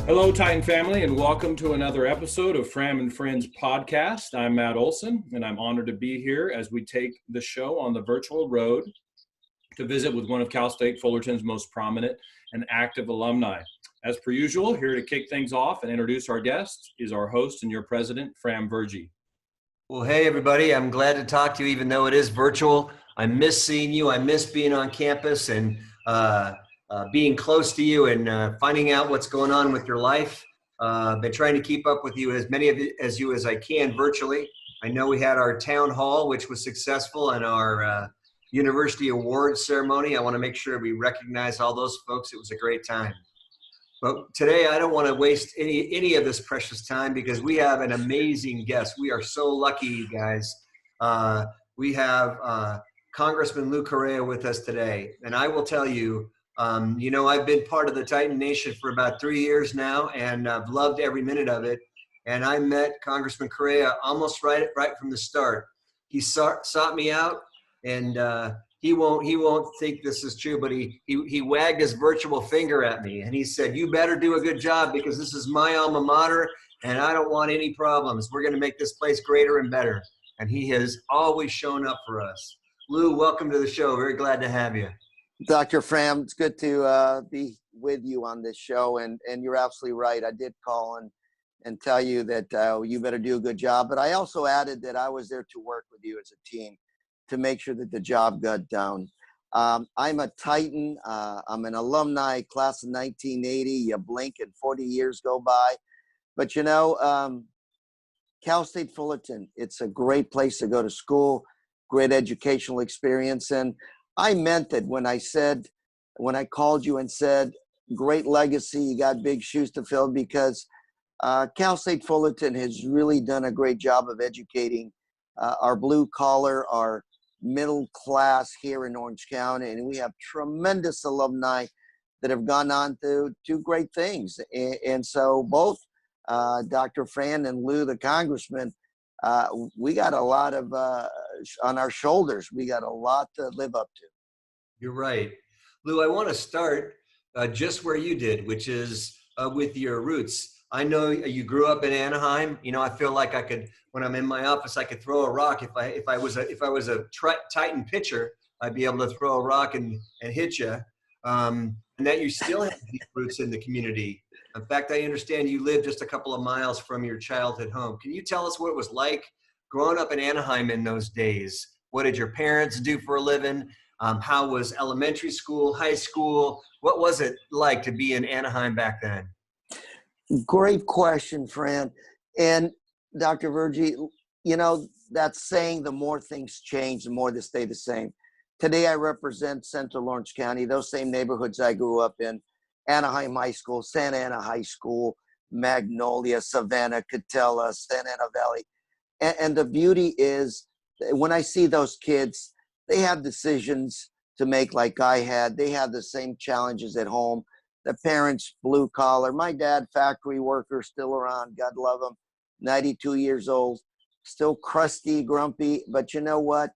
Hello, Titan family, and welcome to another episode of Fram and Friends podcast. I'm Matt Olson, and I'm honored to be here as we take the show on the virtual road to visit with one of Cal State Fullerton's most prominent and active alumni. As per usual, here to kick things off and introduce our guest is our host and your president, Fram Virjee. Well, hey, everybody. I'm glad to talk to you, even though it is virtual. I miss seeing you. I miss being on campus and being close to you and finding out what's going on with your life. Been trying to keep up with you, as many of you as I can virtually. I know we had our town hall, which was successful, and our university awards ceremony. I want to make sure we recognize all those folks. It was a great time. But today, I don't want to waste any of this precious time because we have an amazing guest. We are so lucky, you guys. We have Congressman Correa with us today. And I will tell you, I've been part of the Titan Nation for about 3 years now, and I've loved every minute of it. And I met Congressman Correa almost right from the start. He sought me out, and he won't think this is true, but he wagged his virtual finger at me, and he said, "You better do a good job because this is my alma mater, and I don't want any problems. We're going to make this place greater and better." And he has always shown up for us. Lou, welcome to the show. Very glad to have you. Dr. Fram, it's good to be with you on this show, and you're absolutely right. I did call and tell you that you better do a good job, but I also added that I was there to work with you as a team to make sure that the job got done. I'm a Titan. I'm an alumni, class of 1980. You blink and 40 years go by. But Cal State Fullerton, it's a great place to go to school, great educational experience. And I meant it when I called you and said, great legacy, you got big shoes to fill, because Cal State Fullerton has really done a great job of educating our blue collar, our middle class here in Orange County, and we have tremendous alumni that have gone on to do great things. And so both Dr. Fran and Lou, the congressman, we got a lot of on our shoulders. We got a lot to live up to. You're right. Lou, I want to start just where you did, which is with your roots. I know you grew up in Anaheim. I feel like I could, when I'm in my office, I could throw a rock. If I was a Titan pitcher, I'd be able to throw a rock and hit you. And that you still have deep roots in the community. In fact, I understand you live just a couple of miles from your childhood home. Can you tell us what it was like growing up in Anaheim in those days? What did your parents do for a living? How was elementary school, high school? What was it like to be in Anaheim back then? Great question, Fran. And Dr. Virjee, that saying, the more things change, the more they stay the same. Today, I represent Central Orange County, those same neighborhoods I grew up in: Anaheim High School, Santa Ana High School, Magnolia, Savannah, Catella, Santa Ana Valley. And the beauty is, when I see those kids, they have decisions to make like I had. They have the same challenges at home. The parents, blue collar. My dad, factory worker, still around. God love him. 92 years old, still crusty, grumpy. But you know what?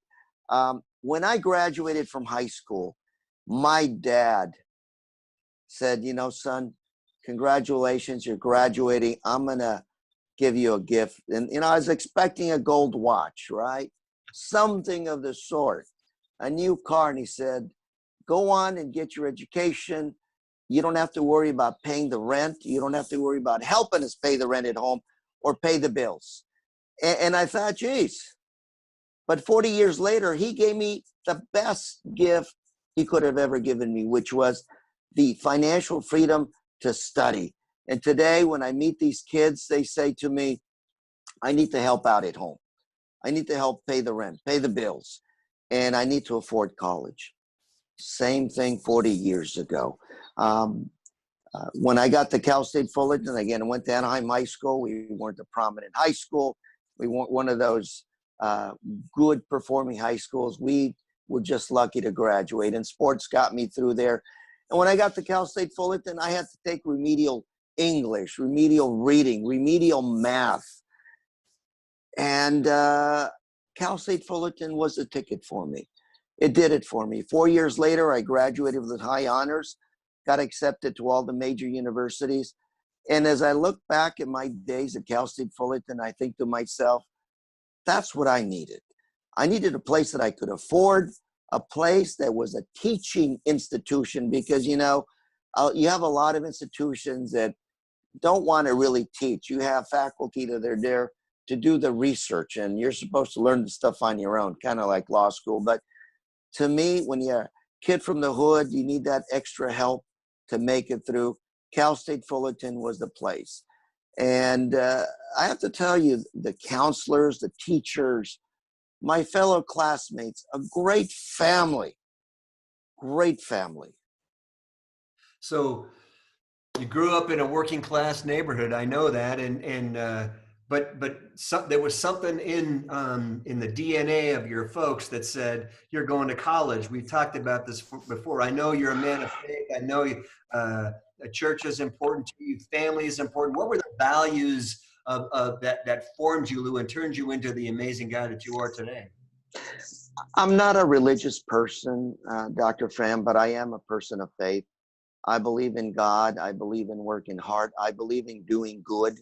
When I graduated from high school, my dad said, "Son, congratulations, you're graduating. I'm going to give you a gift." And, I was expecting a gold watch, right? Something of the sort, a new car. And he said, "Go on and get your education. You don't have to worry about paying the rent. You don't have to worry about helping us pay the rent at home or pay the bills." And I thought, geez. But 40 years later, he gave me the best gift he could have ever given me, which was the financial freedom to study. And today, when I meet these kids, they say to me, "I need to help out at home. I need to help pay the rent, pay the bills, and I need to afford college." Same thing 40 years ago. When I got to Cal State Fullerton, again, I went to Anaheim High School. We weren't a prominent high school. We weren't one of those good performing high schools. We were just lucky to graduate, and sports got me through there. And when I got to Cal State Fullerton, I had to take remedial English, remedial reading, remedial math. And Cal State Fullerton was the ticket for me. It did it for me. 4 years later, I graduated with high honors, got accepted to all the major universities. And as I look back at my days at Cal State Fullerton, I think to myself, that's what I needed. I needed a place that I could afford, a place that was a teaching institution, because, you know, you have a lot of institutions that don't want to really teach. You have faculty that are there to do the research, and you're supposed to learn the stuff on your own, kind of like law school. But to me, when you're a kid from the hood, you need that extra help to make it through. Cal State Fullerton was the place. And I have to tell you, the counselors, the teachers, my fellow classmates, a great family, great family. So you grew up in a working class neighborhood. I know that, but there was something in the DNA of your folks that said you're going to college. We've talked about this before. I know you're a man of faith. I know a church is important to you. Family is important. What were the values of that formed you, Lou, and turned you into the amazing guy that you are today? I'm not a religious person, Dr. Fram, but I am a person of faith. I believe in God. I believe in working hard. I believe in doing good,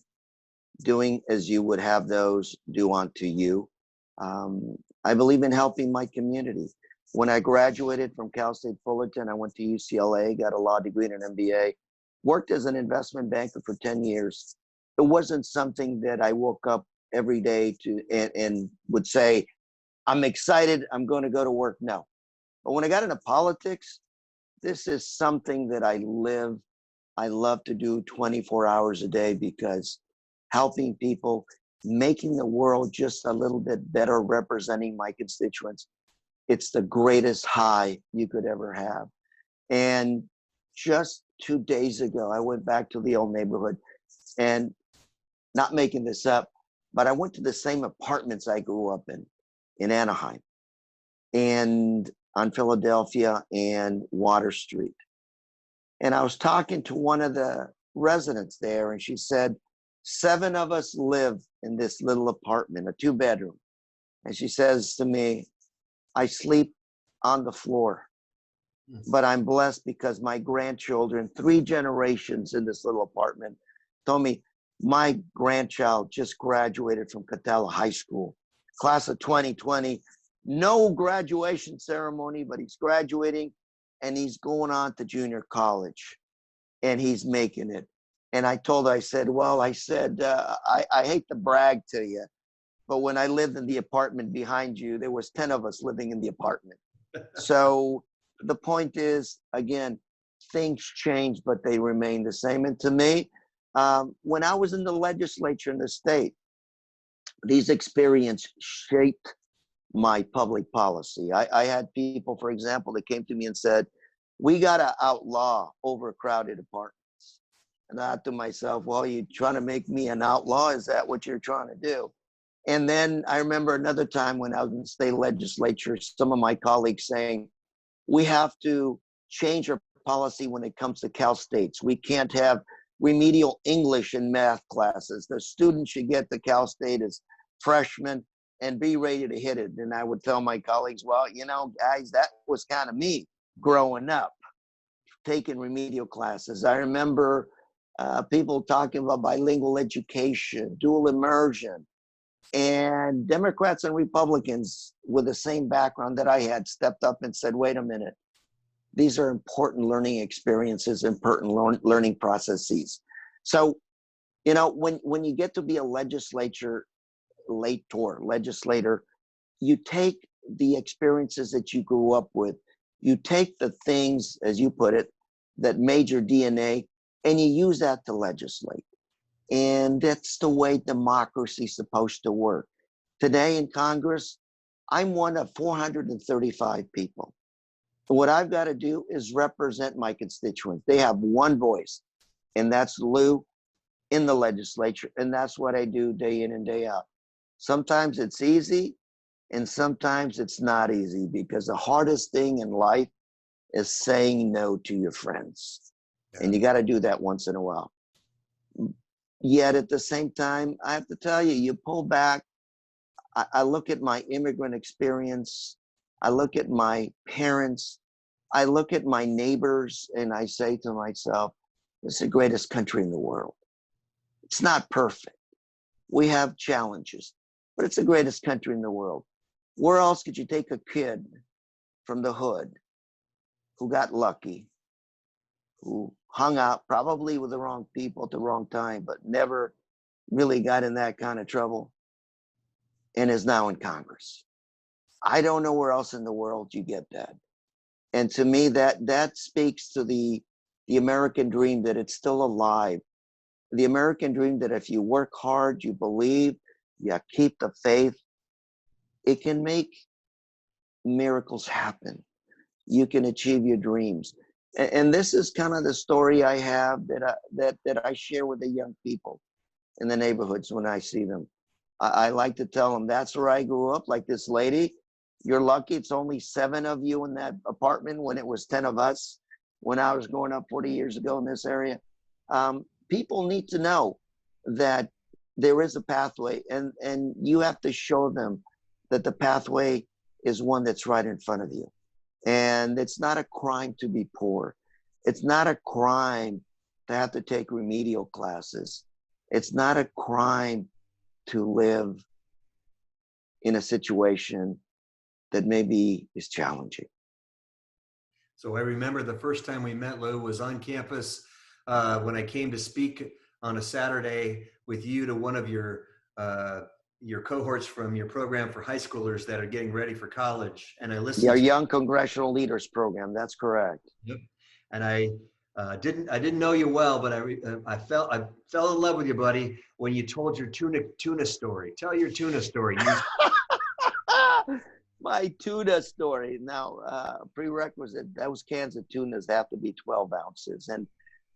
doing as you would have those do unto you. I believe in helping my community. When I graduated from Cal State Fullerton, I went to UCLA, got a law degree and an MBA, worked as an investment banker for 10 years. It wasn't something that I woke up every day to and would say, I'm excited, I'm going to go to work. No. But when I got into politics, this is something that I love to do 24 hours a day, because helping people, making the world just a little bit better, representing my constituents, it's the greatest high you could ever have. And just 2 days ago, I went back to the old neighborhood, and not making this up, but I went to the same apartments I grew up in Anaheim and on Philadelphia and Water Street. And I was talking to one of the residents there, and she said, 7 of us live in this little apartment, a 2-bedroom. And she says to me, I sleep on the floor, but I'm blessed because my grandchildren, 3 generations in this little apartment, told me my grandchild just graduated from Catella High School, class of 2020. No graduation ceremony, but he's graduating and he's going on to junior college and he's making it. And I told her, I said, I hate to brag to you, but when I lived in the apartment behind you, there was 10 of us living in the apartment. So the point is, again, things change, but they remain the same. And to me, when I was in the legislature in the state, these experiences shaped my public policy. I had people, for example, that came to me and said, we got to outlaw overcrowded apartments. And I thought to myself, well, you trying to make me an outlaw? Is that what you're trying to do? And then I remember another time when I was in the state legislature, some of my colleagues saying, we have to change our policy when it comes to Cal States. We can't have remedial English and math classes. The students should get to Cal State as freshmen and be ready to hit it. And I would tell my colleagues, well, you know, guys, that was kind of me growing up, taking remedial classes. I remember people talking about bilingual education, dual immersion, and Democrats and Republicans with the same background that I had stepped up and said, wait a minute, these are important learning experiences, important learning processes. So, you know, when you get to be a legislator, you take the experiences that you grew up with, you take the things, as you put it, that made your DNA, and you use that to legislate. And that's the way democracy is supposed to work. Today in Congress, I'm one of 435 people. What I've got to do is represent my constituents. They have one voice, and that's Lou in the legislature. And that's what I do day in and day out. Sometimes it's easy, and sometimes it's not easy, because the hardest thing in life is saying no to your friends. Yeah. And you got to do that once in a while. Yet at the same time, I have to tell you, you pull back. I look at my immigrant experience. I look at my parents. I look at my neighbors, and I say to myself, this is the greatest country in the world. It's not perfect. We have challenges, but it's the greatest country in the world. Where else could you take a kid from the hood who got lucky, who hung out probably with the wrong people at the wrong time, but never really got in that kind of trouble, and is now in Congress? I don't know where else in the world you get that. And to me, that speaks to the American dream, that it's still alive. The American dream that if you work hard, you believe, you keep the faith, it can make miracles happen. You can achieve your dreams. And this is kind of the story I have that I share with the young people in the neighborhoods when I see them. I like to tell them, that's where I grew up, like this lady. You're lucky it's only 7 of you in that apartment when it was 10 of us when I was growing up 40 years ago in this area. People need to know that there is a pathway, and you have to show them that the pathway is one that's right in front of you. And it's not a crime to be poor. It's not a crime to have to take remedial classes. It's not a crime to live in a situation that maybe is challenging. So I remember the first time we met, Lou, was on campus when I came to speak on a Saturday with you to one of your cohorts from your program for high schoolers that are getting ready for college. And I listened Our to Young Congressional Leaders Program, that's correct. Yep. And I didn't know you well, but I fell in love with you, buddy, when you told your tuna story. Tell your tuna story. My tuna story. Now, prerequisite, those cans of tunas have to be 12 ounces. And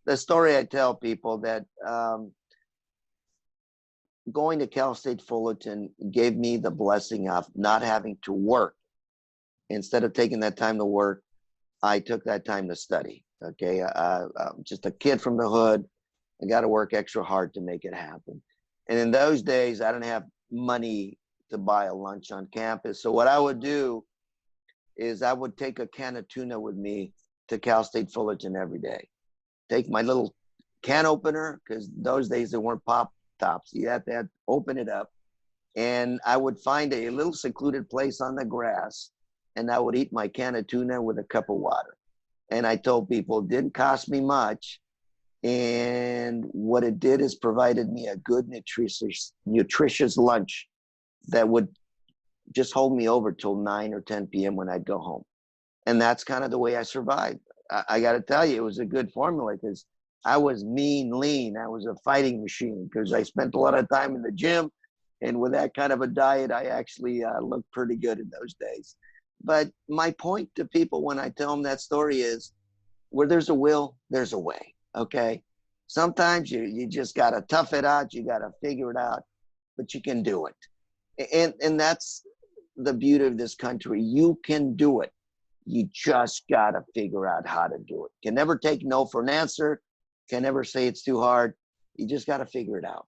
the story I tell people that going to Cal State Fullerton gave me the blessing of not having to work. Instead of taking that time to work, I took that time to study. Okay, I'm just a kid from the hood. I got to work extra hard to make it happen. And in those days, I didn't have money to buy a lunch on campus. So what I would do is I would take a can of tuna with me to Cal State Fullerton every day. Take my little can opener, because those days there weren't pop tops. You had to open it up. And I would find a little secluded place on the grass, and I would eat my can of tuna with a cup of water. And I told people it didn't cost me much. And what it did is provided me a good, nutritious lunch that would just hold me over till 9 or 10 p.m. when I'd go home. And that's kind of the way I survived. I got to tell you, it was a good formula, because I was lean. I was a fighting machine because I spent a lot of time in the gym. And with that kind of a diet, I actually looked pretty good in those days. But my point to people when I tell them that story is, where there's a will, there's a way, okay? Sometimes you just got to tough it out. You got to figure it out, but you can do it. And that's the beauty of this country. You can do it. You just got to figure out how to do it. Can never take no for an answer. Can never say it's too hard. You just got to figure it out.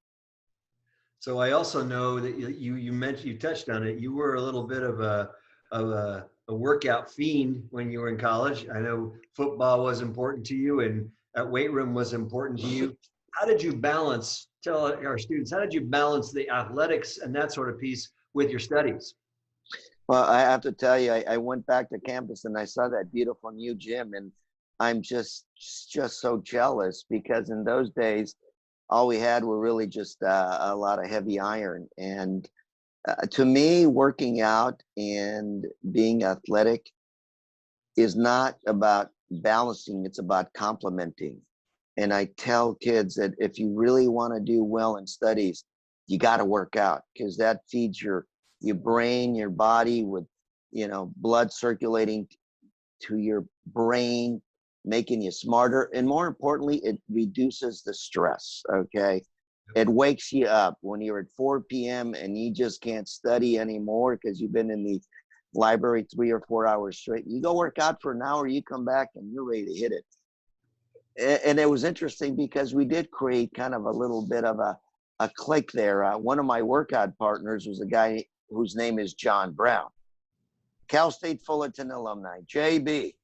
So I also know that you mentioned, you touched on it. You were a little bit of a workout fiend when you were in college. I know football was important to you, and that weight room was important to you. How did you balance, tell our students, how did you balance the athletics and that sort of piece with your studies? Well, I have to tell you, I went back to campus and I saw that beautiful new gym, and I'm just so jealous, because in those days, all we had were really just a lot of heavy iron. And to me, working out and being athletic is not about balancing, it's about complementing. And I tell kids that if you really want to do well in studies, you got to work out, because that feeds your brain, your body with, blood circulating to your brain, making you smarter. And more importantly, it reduces the stress, okay? It wakes you up when you're at 4 p.m. and you just can't study anymore because you've been in the library 3 or 4 hours straight. You go work out for an hour, you come back and you're ready to hit it. And it was interesting because we did create kind of a little bit of a clique there. One of my workout partners was a guy whose name is John Brown, Cal State Fullerton alumni, JB.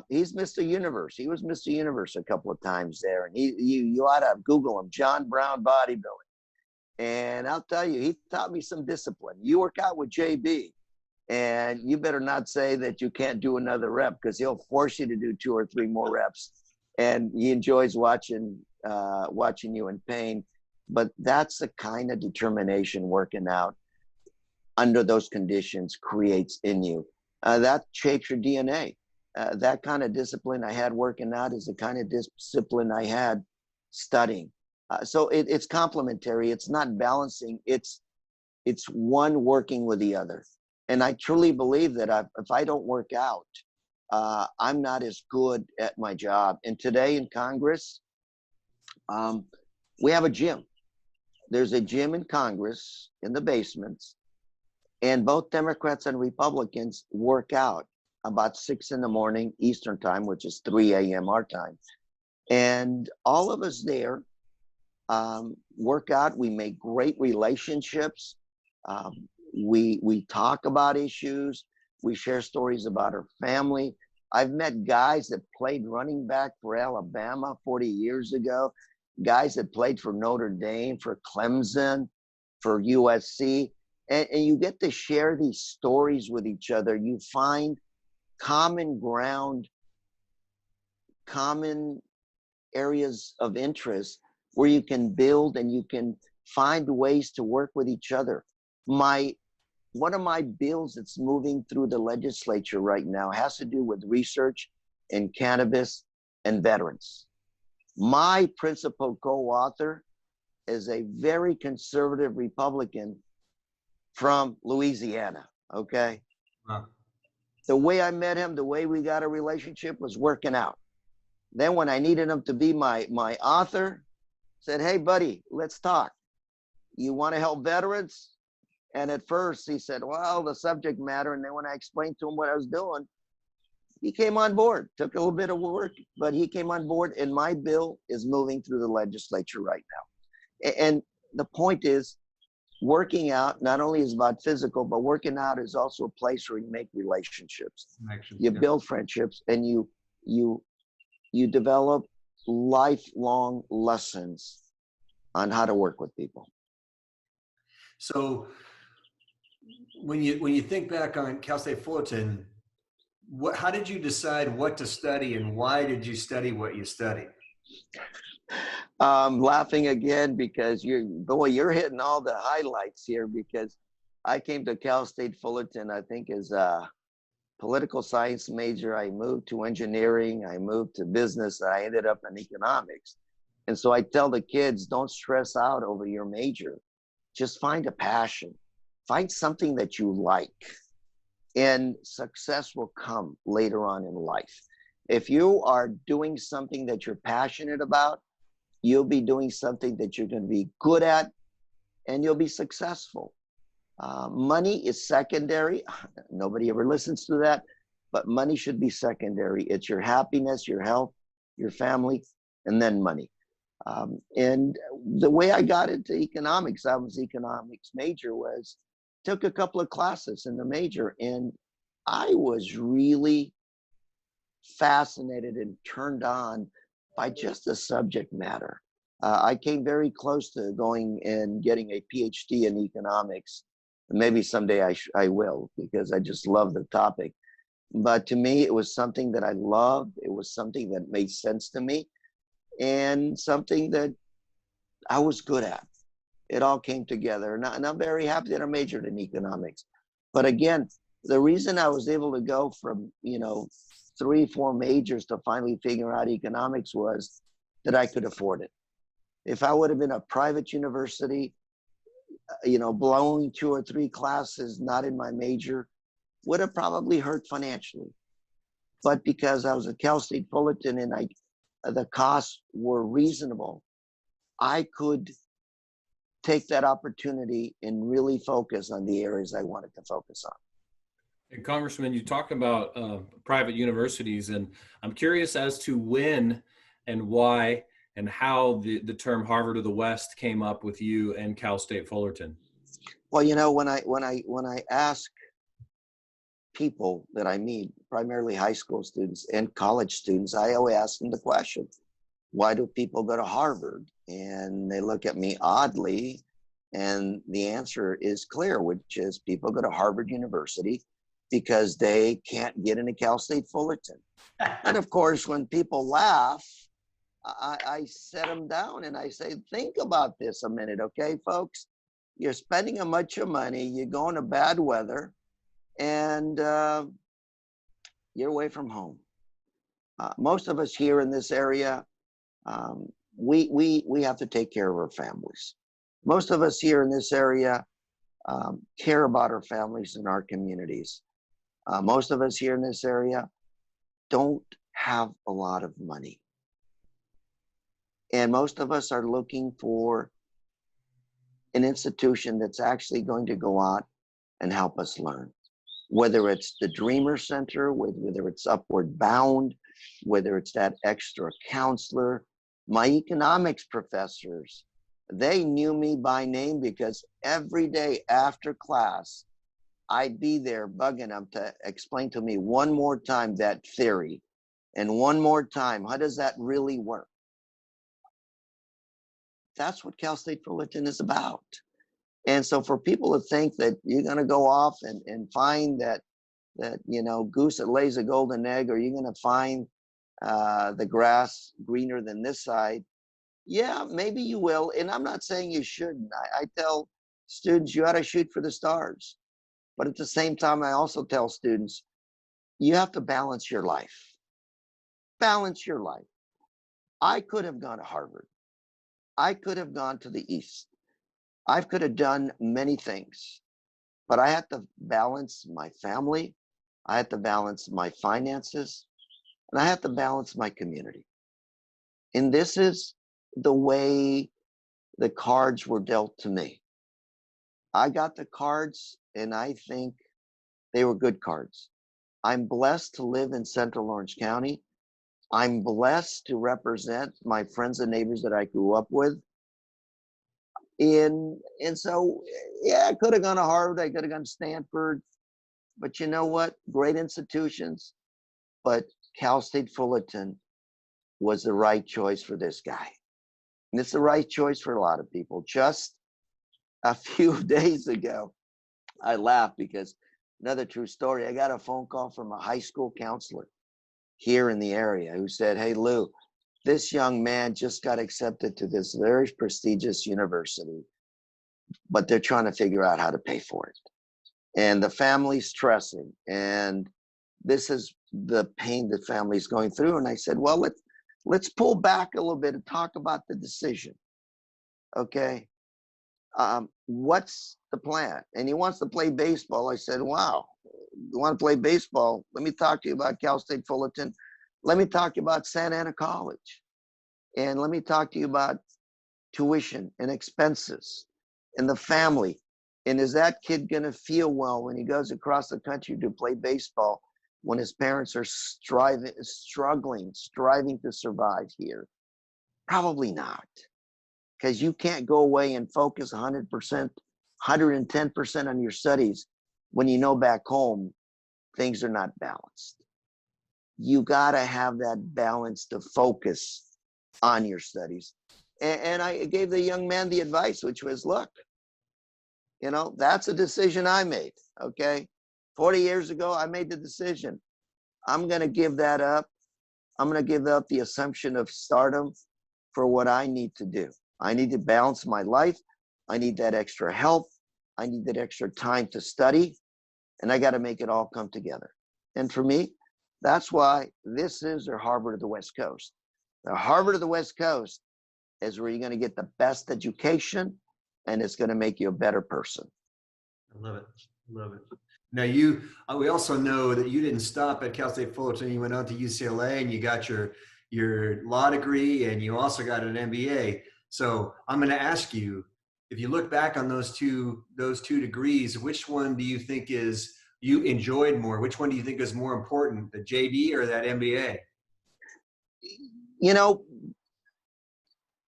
He's Mr. Universe. He was Mr. Universe a couple of times there. And you ought to Google him, John Brown bodybuilding. And I'll tell you, he taught me some discipline. You work out with JB, and you better not say that you can't do another rep, because he'll force you to do 2 or 3 more reps. And he enjoys watching you in pain. But that's the kind of determination working out under those conditions creates in you. That shapes your DNA. That kind of discipline I had working out is the kind of discipline I had studying. So it's complementary. It's not balancing. It's one working with the other. And I truly believe that if I don't work out, I'm not as good at my job. And today in Congress, we have a gym. There's a gym in Congress in the basements, and both Democrats and Republicans work out about 6 in the morning Eastern time, which is 3 a.m. our time. And all of us there work out. We make great relationships. We talk about issues. We share stories about our family. I've met guys that played running back for Alabama 40 years ago, guys that played for Notre Dame, for Clemson, for USC. And you get to share these stories with each other. You find common ground, common areas of interest where you can build and you can find ways to work with each other. One of my bills that's moving through the legislature right now has to do with research in cannabis and veterans. My principal co-author is a very conservative Republican from Louisiana, okay? Wow. The way I met him, the way we got a relationship was working out. Then when I needed him to be my author, said, hey, buddy, let's talk. You want to help veterans? And at first he said, well, the subject matter. And then when I explained to him what I was doing, he came on board. Took a little bit of work, but he came on board. And my bill is moving through the legislature right now. And the point is, working out not only is about physical, but working out is also a place where you make relationships. You build friendships, and you develop lifelong lessons on how to work with people. So when you think back on Cal State Fullerton, how did you decide what to study, and why did you study what you studied? Laughing again because you're hitting all the highlights here, because I came to Cal State Fullerton, I think, as a political science major. I moved to engineering. I moved to business. I ended up in economics. And so I tell the kids, don't stress out over your major. Just find a passion. Find something that you like, and success will come later on in life. If you are doing something that you're passionate about, you'll be doing something that you're going to be good at, and you'll be successful. Money is secondary. Nobody ever listens to that, but money should be secondary. It's your happiness, your health, your family, and then money. And the way I got into economics, I was economics major, was took a couple of classes in the major, and I was really fascinated and turned on by just the subject matter. I came very close to going and getting a PhD in economics. Maybe someday I will, because I just love the topic. But to me, it was something that I loved. It was something that made sense to me, and something that I was good at. It all came together. And I'm very happy that I majored in economics. But again, the reason I was able to go from, 3, 4 majors to finally figure out economics was that I could afford it. If I would have been a private university, blowing 2 or 3 classes not in my major, would have probably hurt financially. But because I was at Cal State Fullerton and the costs were reasonable, I could take that opportunity and really focus on the areas I wanted to focus on. And Congressman, you talk about private universities, and I'm curious as to when and why and how the term Harvard of the West came up with you and Cal State Fullerton. Well, when I ask people that I meet, primarily high school students and college students, I always ask them the question, why do people go to Harvard? And they look at me oddly, and the answer is clear, which is people go to Harvard University because they can't get into Cal State Fullerton. And of course, when people laugh, I set them down and I say, think about this a minute, okay, folks? You're spending a bunch of money, you're going to bad weather, and you're away from home. Most of us here in this area, we have to take care of our families. Most of us here in this area care about our families and our communities. Most of us here in this area don't have a lot of money. And most of us are looking for an institution that's actually going to go out and help us learn. Whether it's the Dreamer Center, whether it's Upward Bound, whether it's that extra counselor. My economics professors, they knew me by name because every day after class, I'd be there bugging them to explain to me one more time that theory and one more time, how does that really work? That's what Cal State Fullerton is about. And so for people to think that you're going to go off and find that goose that lays a golden egg, or you're going to find the grass greener than this side, yeah, maybe you will. And I'm not saying you shouldn't. I tell students you ought to shoot for the stars. But at the same time, I also tell students, you have to balance your life. Balance your life. I could have gone to Harvard. I could have gone to the East. I could have done many things, but I had to balance my family. I had to balance my finances, and I had to balance my community. And this is the way the cards were dealt to me. I got the cards, and I think they were good cards. I'm blessed to live in Central Orange County. I'm blessed to represent my friends and neighbors that I grew up with. And so, yeah, I could have gone to Harvard. I could have gone to Stanford. But you know what? Great institutions. But Cal State Fullerton was the right choice for this guy. And it's the right choice for a lot of people. Just a few days ago, I laughed because another true story, I got a phone call from a high school counselor here in the area who said, hey, Lou, this young man just got accepted to this very prestigious university, but they're trying to figure out how to pay for it. And the family's stressing, and this is the pain the family's going through. And I said, well, let's pull back a little bit and talk about the decision. Okay. What's the plan? And he wants to play baseball. I said, wow, you want to play baseball? Let me talk to you about Cal State Fullerton. Let me talk to you about Santa Ana College. And let me talk to you about tuition and expenses and the family. And is that kid going to feel well when he goes across the country to play baseball when his parents are striving to survive here? Probably not. Because you can't go away and focus 100%, 110% on your studies when you know back home things are not balanced. You got to have that balance to focus on your studies. And I gave the young man the advice, which was, look, that's a decision I made, okay? 40 years ago, I made the decision. I'm going to give that up. I'm going to give up the assumption of stardom for what I need to do. I need to balance my life. I need that extra help. I need that extra time to study. And I got to make it all come together. And for me, that's why this is the Harvard of the West Coast. The Harvard of the West Coast is where you're going to get the best education, and it's going to make you a better person. I love it. Love it. Now we also know that you didn't stop at Cal State Fullerton. You went on to UCLA and you got your law degree, and you also got an MBA. So I'm going to ask you, if you look back on those two degrees, which one do you think you enjoyed more? Which one do you think is more important, the JD or that MBA?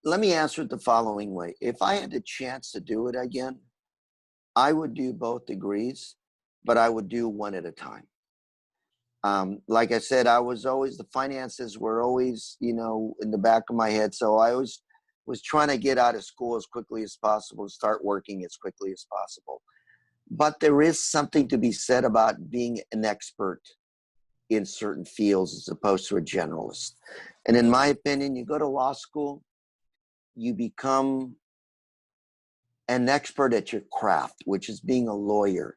Let me answer it the following way. If I had the chance to do it again, I would do both degrees, but I would do one at a time. Like I said, I was always, the finances were always, you know, in the back of my head. So I was trying to get out of school as quickly as possible, start working as quickly as possible. But there is something to be said about being an expert in certain fields as opposed to a generalist. And in my opinion, you go to law school, you become an expert at your craft, which is being a lawyer.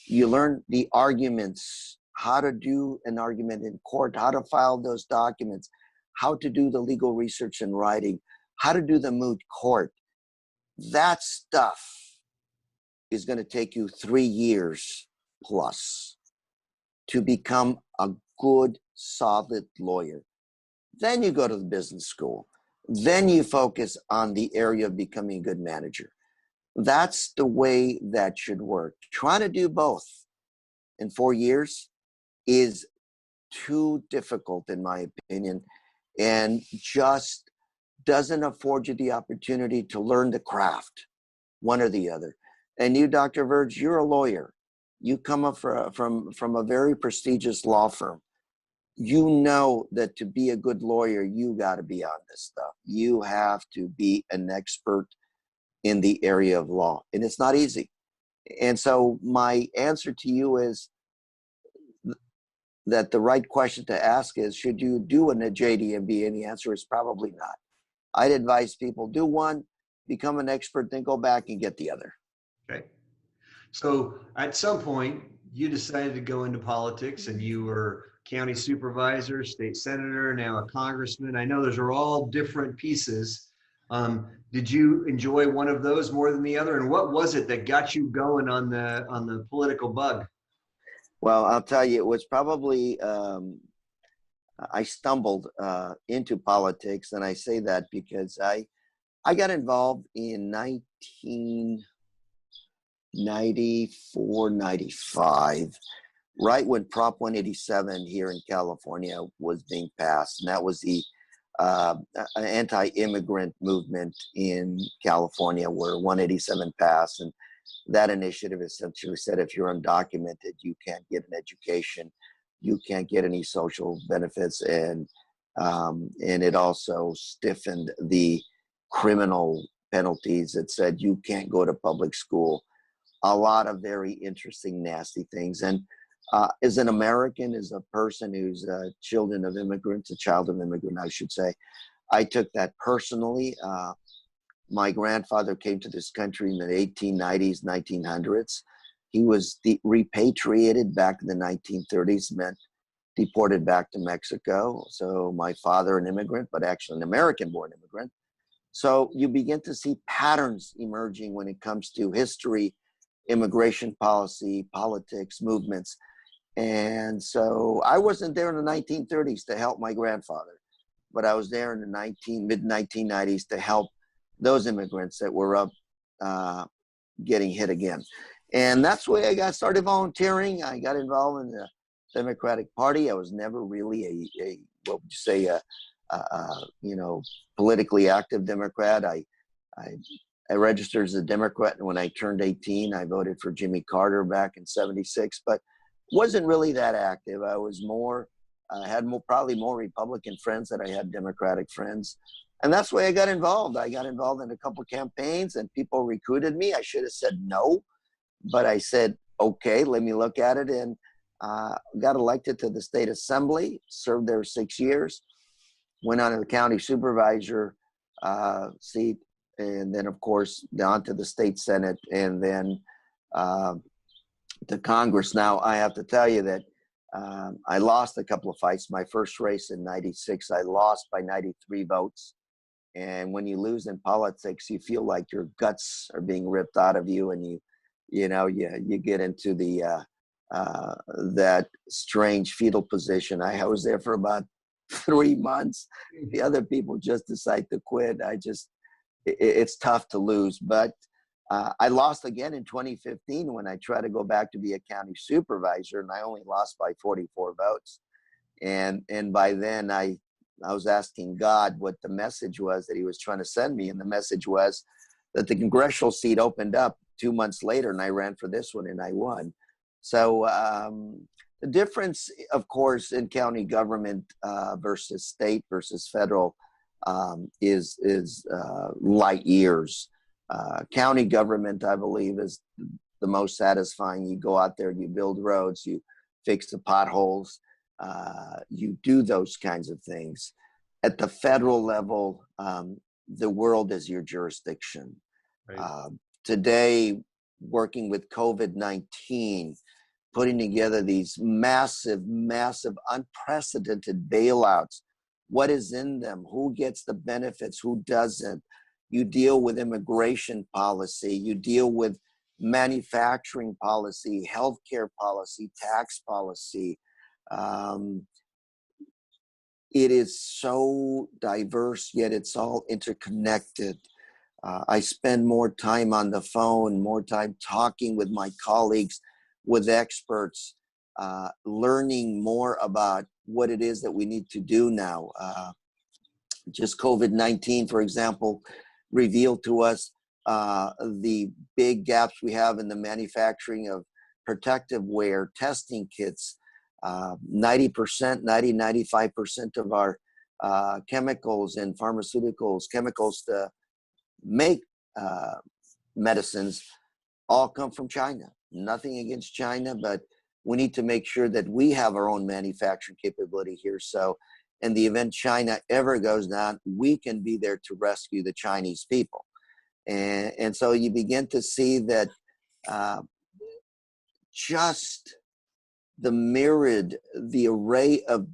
You learn the arguments, how to do an argument in court, how to file those documents, how to do the legal research and writing, how to do the moot court. That stuff is going to take you 3 years plus to become a good, solid lawyer. Then you go to the business school. Then you focus on the area of becoming a good manager. That's the way that should work. Trying to do both in 4 years is too difficult, in my opinion, and just doesn't afford you the opportunity to learn the craft, one or the other. And you, Dr. Virjee, you're a lawyer. You come up from a very prestigious law firm. You know that to be a good lawyer, you got to be on this stuff. You have to be an expert in the area of law, and it's not easy. And so my answer to you is that the right question to ask is, should you do a JD/MBA? And the answer is probably not. I'd advise people do one, become an expert, then go back and get the other. Okay. So at some point, you decided to go into politics, and you were county supervisor, state senator, now a congressman. I know those are all different pieces. Did you enjoy one of those more than the other? And what was it that got you going on the political bug? Well, I'll tell you, it was probably, I stumbled into politics, and I say that because I got involved in 1994, 95, right when Prop 187 here in California was being passed. And that was the anti-immigrant movement in California, where 187 passed. And that initiative essentially said, if you're undocumented, you can't get an education, you can't get any social benefits, and it also stiffened the criminal penalties. It said you can't go to public school. A lot of very interesting, nasty things. And as an American, as a person who's a child of immigrant, I should say, I took that personally. My grandfather came to this country in the 1890s, 1900s. He was repatriated back in the 1930s, meant deported back to Mexico. So my father, an immigrant, but actually an American-born immigrant. So you begin to see patterns emerging when it comes to history, immigration policy, politics, movements. And so I wasn't there in the 1930s to help my grandfather, but I was there in the mid-1990s to help those immigrants that were up getting hit again. And that's the way I got started volunteering. I got involved in the Democratic Party. I was never really a what would you say, politically active Democrat. I registered as a Democrat, and when I turned 18, I voted for Jimmy Carter back in '76, but wasn't really that active. I was probably more Republican friends than I had Democratic friends. And that's the way I got involved. I got involved in a couple of campaigns, and people recruited me. I should have said no, but I said, okay, let me look at it, and got elected to the state assembly, served there 6 years, went on to the county supervisor seat, and then, of course, on to the state senate, and then to Congress. Now, I have to tell you that I lost a couple of fights. My first race in '96, I lost by 93 votes. And when you lose in politics, you feel like your guts are being ripped out of you, and you get into the that strange fetal position. I was there for about 3 months. The other people just decide to quit. It's tough to lose. But I lost again in 2015 when I tried to go back to be a county supervisor, and I only lost by 44 votes. And by then I was asking God what the message was that he was trying to send me. And the message was that the congressional seat opened up 2 months later, and I ran for this one and I won. So The difference, of course, in county government versus state versus federal is light years. County government, I believe, is the most satisfying. You go out there, you build roads, you fix the potholes, you do those kinds of things. At the federal level, the world is your jurisdiction. Right. Today, working with COVID-19, putting together these massive, unprecedented bailouts. What is in them? Who gets the benefits? Who doesn't? You deal with immigration policy. You deal with manufacturing policy, healthcare policy, tax policy. It is so diverse, yet it's all interconnected. I spend more time on the phone, more time talking with my colleagues, with experts, learning more about what it is that we need to do now. Just COVID-19, for example, revealed to us the big gaps we have in the manufacturing of protective wear, testing kits. 90%, 95% of our chemicals and pharmaceuticals, chemicals to make medicines, all come from China. Nothing against China, but we need to make sure that we have our own manufacturing capability here. So in the event China ever goes down, we can be there to rescue the Chinese people. And so you begin to see that just the array of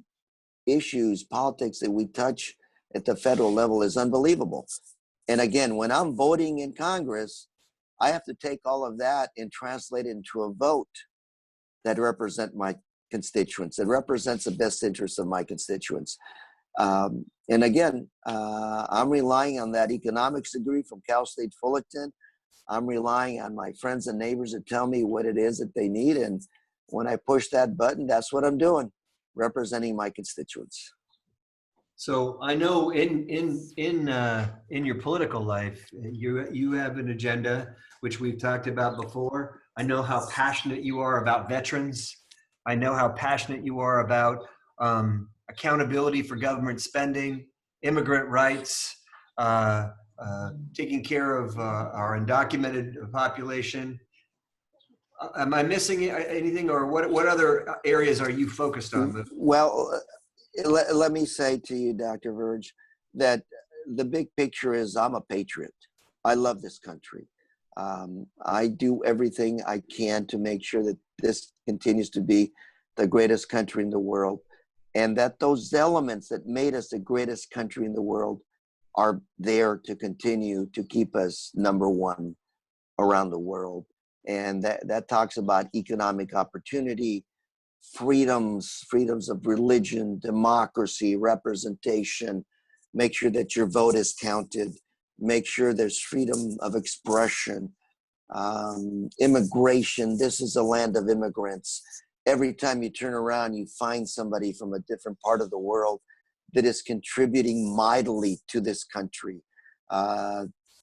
issues, politics that we touch at the federal level is unbelievable. And again, when I'm voting in Congress, I have to take all of that and translate it into a vote that represent my constituents, that represents the best interests of my constituents. And again, I'm relying on that economics degree from Cal State Fullerton. I'm relying on my friends and neighbors to tell me what it is that they need. And when I push that button, that's what I'm doing, representing my constituents. So I know in your political life, you have an agenda, which we've talked about before. I know how passionate you are about veterans. I know how passionate you are about accountability for government spending, immigrant rights, taking care of our undocumented population. Am I missing anything, or what other areas are you focused on? Well, let me say to you, Dr. Virjee, that the big picture is I'm a patriot. I love this country. I do everything I can to make sure that this continues to be the greatest country in the world, and that those elements that made us the greatest country in the world are there to continue to keep us number one around the world. And that talks about economic opportunity, freedoms of religion, democracy, representation, make sure that your vote is counted, make sure there's freedom of expression, immigration. This is a land of immigrants. Every time you turn around, you find somebody from a different part of the world that is contributing mightily to this country.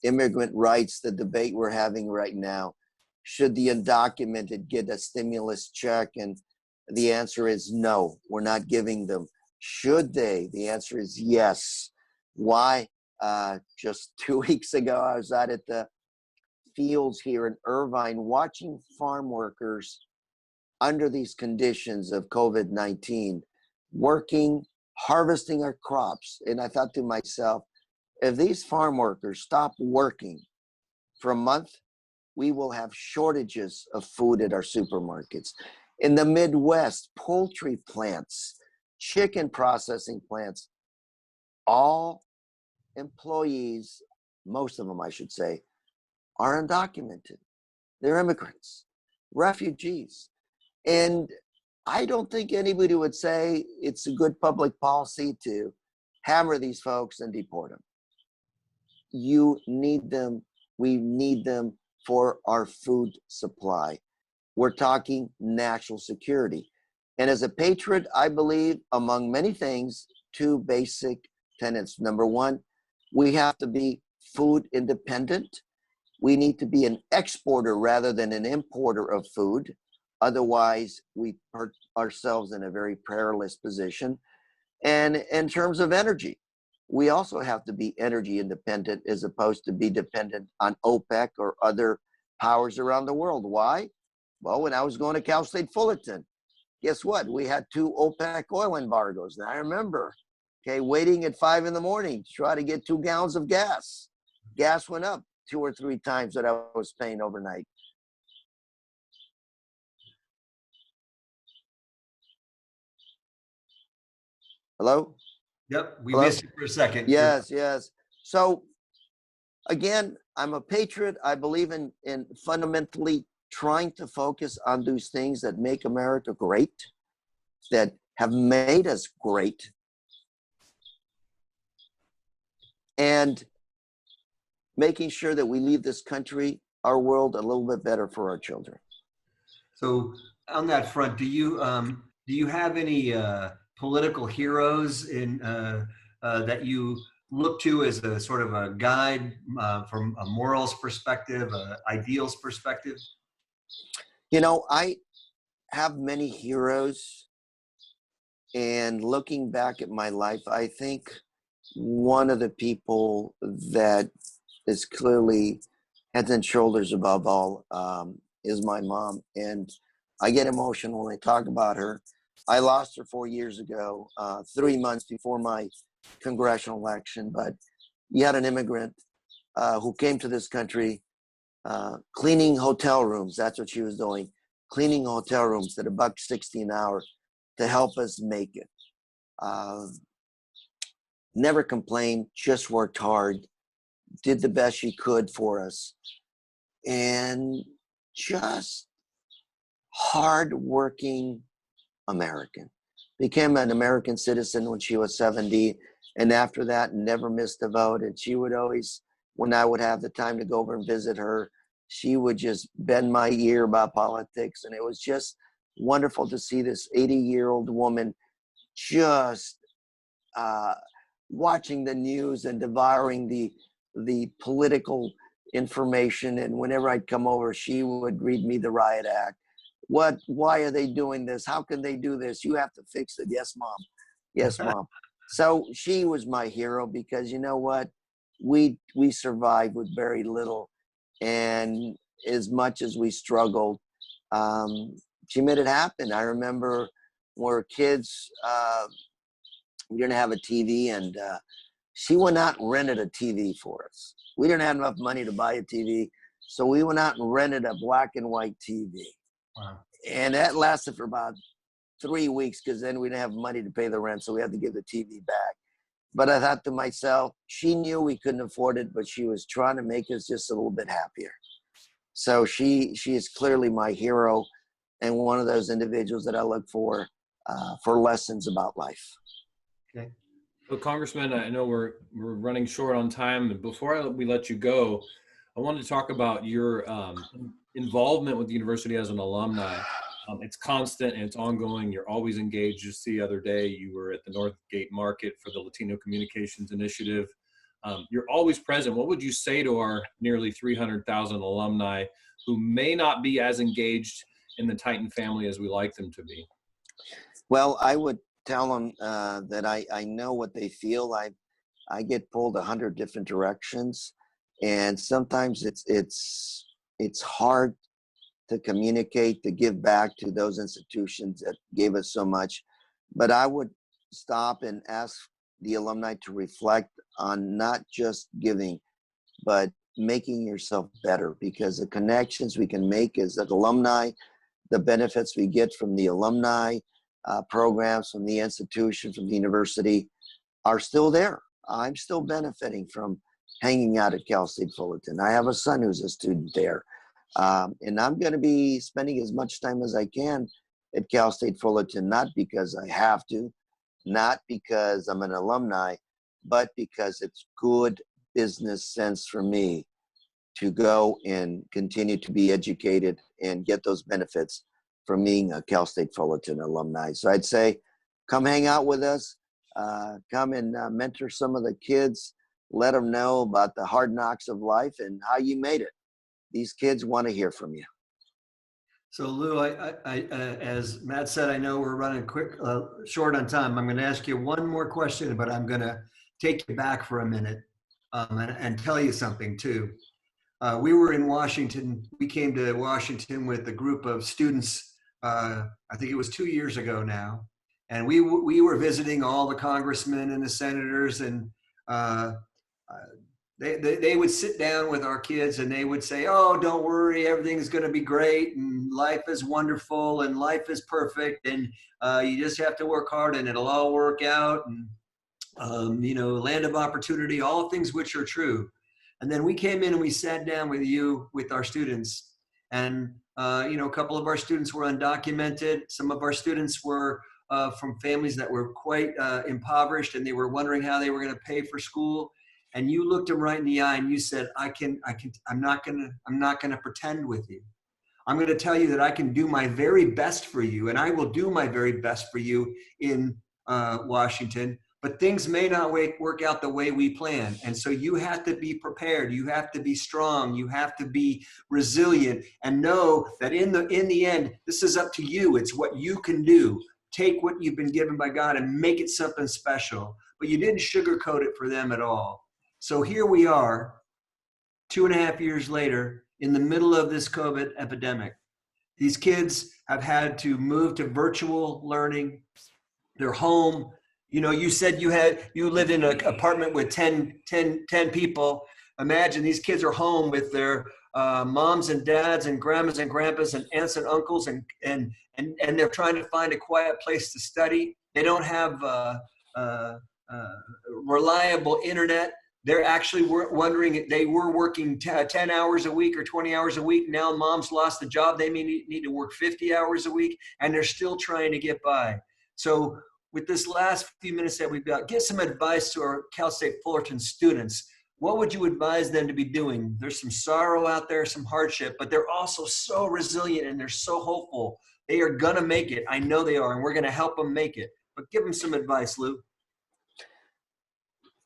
Immigrant rights, the debate we're having right now. Should the undocumented get a stimulus check? And the answer is no, we're not giving them. Should they? The answer is yes. Why? Just 2 weeks ago, I was out at the fields here in Irvine watching farm workers under these conditions of COVID-19, working, harvesting our crops. And I thought to myself, if these farm workers stop working for a month, we will have shortages of food at our supermarkets. In the Midwest, poultry plants, chicken processing plants, all employees, most of them I should say, are undocumented. They're immigrants, refugees. And I don't think anybody would say it's a good public policy to hammer these folks and deport them. You need them. We need them for our food supply. We're talking national security. And as a patriot, I believe, among many things, two basic tenets. Number one, we have to be food independent. We need to be an exporter rather than an importer of food. Otherwise, we put ourselves in a very perilous position. And in terms of energy, we also have to be energy independent as opposed to be dependent on OPEC or other powers around the world. Why? Well, when I was going to Cal State Fullerton, guess what? We had 2 OPEC oil embargoes. And I remember, waiting at 5 in the morning to try to get 2 gallons of gas. Gas went up 2 or 3 times that I was paying overnight. Hello? Yep, we Hello? missed you for a second. Yes, yes. So again, I'm a patriot. I believe in fundamentally trying to focus on those things that make America great, that have made us great, and making sure that we leave this country, our world, a little bit better for our children. So on that front, do you have any political heroes in that you look to as a sort of a guide from a morals perspective, ideals perspective? You know, I have many heroes, and looking back at my life, I think one of the people that is clearly heads and shoulders above all is my mom. And I get emotional when I talk about her. I lost her 4 years ago, 3 months before my congressional election. But you had an immigrant who came to this country cleaning hotel rooms. That's what she was doing, cleaning hotel rooms at $1.60 an hour to help us make it. Never complained, just worked hard, did the best she could for us, and just hard-working American. Became an American citizen when she was 70, and after that, never missed a vote. And she would always, when I would have the time to go over and visit her, she would just bend my ear about politics. And it was just wonderful to see this 80-year-old woman just watching the news and devouring the political information. And whenever I'd come over, she would read me the riot act. Why are they doing this? How can they do this? You have to fix it. Yes, mom. Yes, mom. So she was my hero because you know what? We survived with very little. And as much as we struggled, she made it happen. I remember when we were kids, we didn't have a TV, and she went out and rented a TV for us. We didn't have enough money to buy a TV, so we went out and rented a black and white TV. Wow. And that lasted for about 3 weeks because then we didn't have money to pay the rent, so we had to give the TV back. But I thought to myself, she knew we couldn't afford it, but she was trying to make us just a little bit happier. So she is clearly my hero and one of those individuals that I look for lessons about life. Okay. So, Congressman, I know we're running short on time. And before we let you go, I wanted to talk about your involvement with the university as an alumni. It's constant and it's ongoing. You're always engaged. Just the other day, you were at the Northgate Market for the Latino Communications Initiative. You're always present. What would you say to our nearly 300,000 alumni who may not be as engaged in the Titan family as we like them to be? Well, I would tell them that I know what they feel. I get pulled 100 different directions, and sometimes it's hard to communicate, to give back to those institutions that gave us so much. But I would stop and ask the alumni to reflect on not just giving, but making yourself better, because the connections we can make as an alumni, the benefits we get from the alumni programs, from the institution, from the university are still there. I'm still benefiting from hanging out at Cal State Fullerton. I have a son who's a student there. And I'm going to be spending as much time as I can at Cal State Fullerton, not because I have to, not because I'm an alumni, but because it's good business sense for me to go and continue to be educated and get those benefits from being a Cal State Fullerton alumni. So I'd say, come hang out with us, come and mentor some of the kids, let them know about the hard knocks of life and how you made it. These kids want to hear from you. So Lou, as Matt said, I know we're running short on time. I'm going to ask you one more question, but I'm going to take you back for a minute and tell you something too. We were in Washington. We came to Washington with a group of students. I think it was 2 years ago now, and we were visiting all the congressmen and the senators, and they would sit down with our kids and they would say, "Oh, don't worry, everything's going to be great, and life is wonderful, and life is perfect, and you just have to work hard, and it'll all work out." And land of opportunity, all things which are true. And then we came in and we sat down with our students. And, a couple of our students were undocumented. Some of our students were from families that were quite impoverished, and they were wondering how they were going to pay for school. And you looked them right in the eye and you said, I'm not going to pretend with you. I'm going to tell you that I can do my very best for you, and I will do my very best for you in Washington. But things may not work out the way we plan. And so you have to be prepared. You have to be strong. You have to be resilient and know that in the end, this is up to you. It's what you can do. Take what you've been given by God and make it something special. But you didn't sugarcoat it for them at all. So here we are, 2.5 years later, in the middle of this COVID epidemic. These kids have had to move to virtual learning. They're home. You said you lived in an apartment with 10 people. Imagine these kids are home with their moms and dads and grandmas and grandpas and aunts and uncles, and they're trying to find a quiet place to study. They don't have reliable internet. They're actually wondering, they were working 10 hours a week or 20 hours a week. Now mom's lost the job. They may need to work 50 hours a week, and they're still trying to get by. So with this last few minutes that we've got, give some advice to our Cal State Fullerton students. What would you advise them to be doing? There's some sorrow out there, some hardship, but they're also so resilient and they're so hopeful. They are going to make it. I know they are, and we're going to help them make it. But give them some advice, Lou.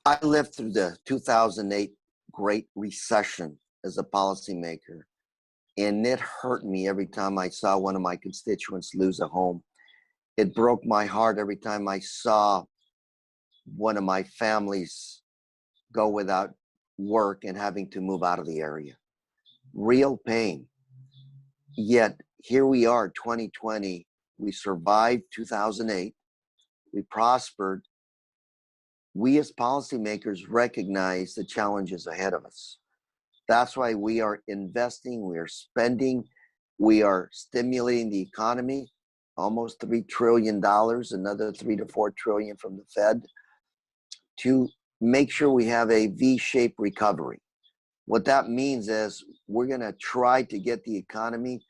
I lived through the 2008 Great Recession as a policymaker, and it hurt me every time I saw one of my constituents lose a home. It broke my heart every time I saw one of my families go without work and having to move out of the area. Real pain. Yet here we are, 2020. We survived 2008. We prospered. We as policymakers recognize the challenges ahead of us. That's why we are investing, we are spending, we are stimulating the economy. Almost $3 trillion, another 3 to 4 trillion from the Fed, to make sure we have a V-shaped recovery. What that means is we're going to try to get the economy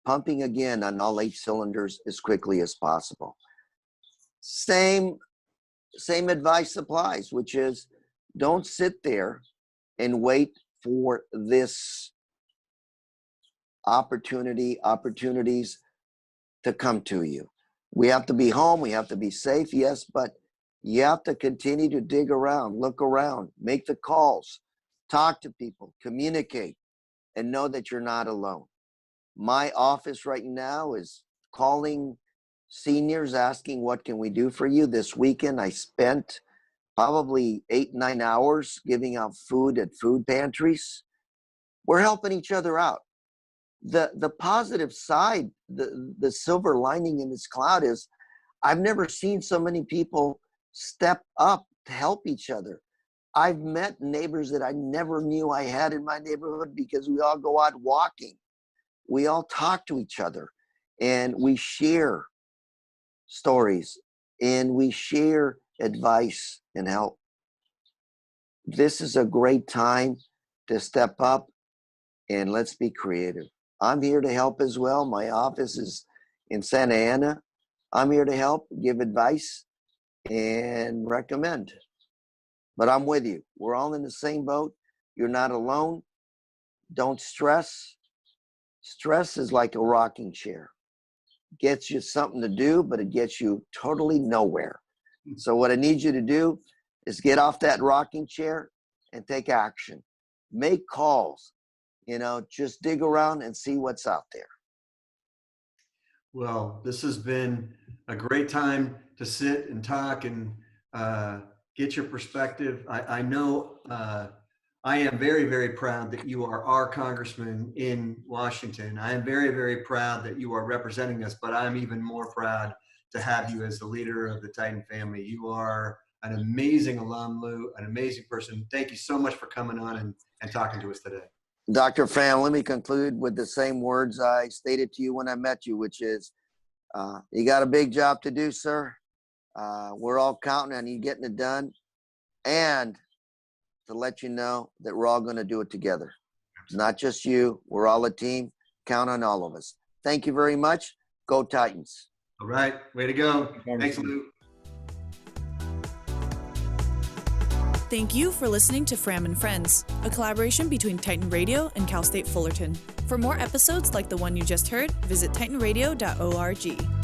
pumping again on all 8 cylinders as quickly as possible. Same advice applies, which is don't sit there and wait for this opportunities to come to you. We have to be home, we have to be safe, yes, but you have to continue to dig around, look around, make the calls, talk to people, communicate, and know that you're not alone. My office right now is calling seniors, asking what can we do for you. This weekend I spent probably 8-9 hours giving out food at food pantries. We're helping each other out. The positive side, the silver lining in this cloud is I've never seen so many people step up to help each other. I've met neighbors that I never knew I had in my neighborhood because we all go out walking. We all talk to each other and we share stories and we share advice and help. This is a great time to step up and let's be creative. I'm here to help as well. My office is in Santa Ana. I'm here to help, give advice, and recommend. But I'm with you. We're all in the same boat. You're not alone. Don't stress. Stress is like a rocking chair. It gets you something to do, but it gets you totally nowhere. So what I need you to do is get off that rocking chair and take action. Make calls. Just dig around and see what's out there. Well, this has been a great time to sit and talk and get your perspective. I know I am very, very proud that you are our congressman in Washington. I am very, very proud that you are representing us, but I'm even more proud to have you as the leader of the Titan family. You are an amazing alumni, an amazing person. Thank you so much for coming on and talking to us today. Dr. Fram, let me conclude with the same words I stated to you when I met you, which is, you got a big job to do, sir. We're all counting on you getting it done, and to let you know that we're all going to do it together. It's not just you. We're all a team. Count on all of us. Thank you very much. Go Titans. All right. Way to go. Thanks, Lou. Thank you for listening to Fram and Friends, a collaboration between Titan Radio and Cal State Fullerton. For more episodes like the one you just heard, visit titanradio.org.